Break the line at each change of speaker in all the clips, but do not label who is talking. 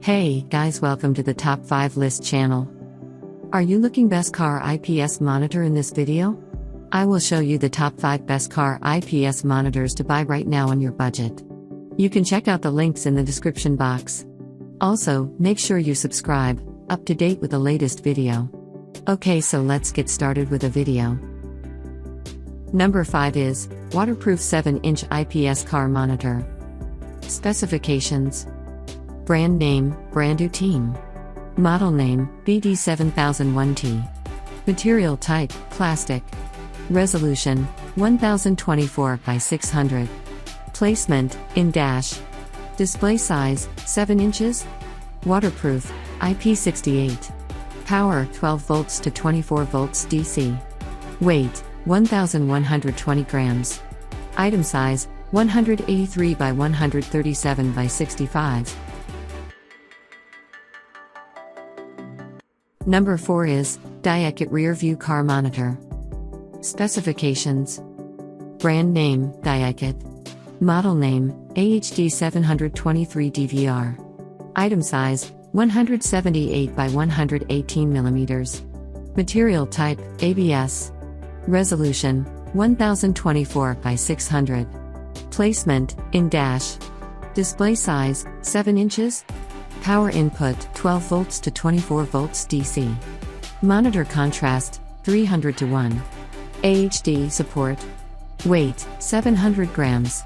Hey guys, welcome to the Top 5 List channel. Are you looking best car IPS monitor in this video? I will show you the top 5 best car IPS monitors to buy right now on your budget. You can check out the links in the description box. Also, make sure you subscribe, up to date with the latest video. Okay, so let's get started with the video. Number 5 is waterproof 7-inch IPS Car Monitor. Specifications: brand name, Brandu Team. Model name, BD7001T. Material type, plastic. Resolution, 1024 by 600. Placement, in dash. Display size, 7 inches. Waterproof, IP68. Power, 12 volts to 24 volts DC. Weight, 1,120 grams. Item size, 183 by 137 by 65. Number 4 is DIIT Rear View Car Monitor. Specifications: brand name, DIIT. Model name, AHD723DVR. Item size, 178 by 118 mm. Material type, ABS. Resolution, 1024 by 600. Placement, in dash. Display size, 7 inches. Power input, 12 volts to 24 volts DC. Monitor contrast, 300:1. AHD support. Weight, 700 grams.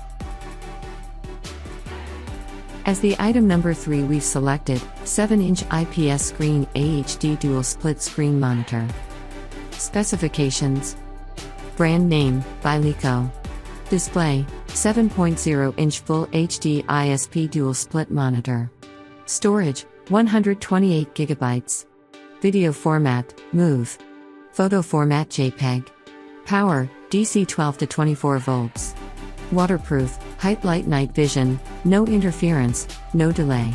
As the item number 3, we've selected 7-inch IPS Screen AHD Dual Split Screen Monitor. Specifications: brand name, Lico. Display, 7.0-inch Full HD ISP Dual Split Monitor. Storage, 128 GB. Video format, MOV. Photo format, JPEG. Power, DC 12 to 24 volts. Waterproof, height light night vision, no interference, no delay.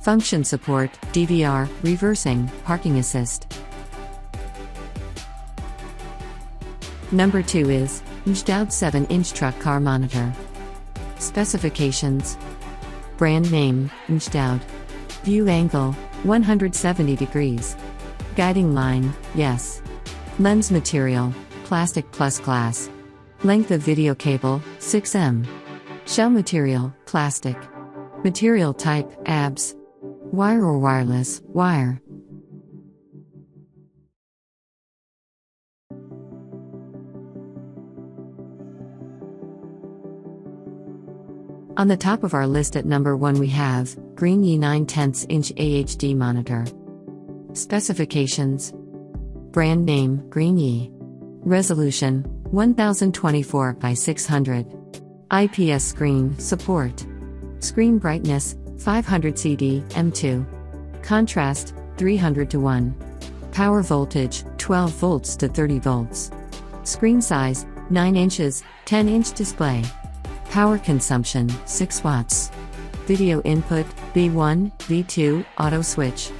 Function support, DVR, reversing, parking assist. Number 2 is Daab 7-inch Truck Car Monitor. Specifications: brand name, Daab. View angle, 170 degrees. Guiding line, yes. Lens material, plastic plus glass. Length of video cable, 6 m. Shell material, plastic. Material type, ABS. Wire or wireless, wire. On the top of our list at number 1 we have Green Yi 9/10-inch AHD monitor. Specifications: brand name, Green Yi. Resolution, 1024 by 600. IPS screen support. Screen brightness, 500 CD, M2. Contrast, 300:1. Power voltage, 12 volts to 30 volts. Screen size, 9 inches, 10-inch display. Power consumption, 6 watts. Video input, V1, V2, auto switch.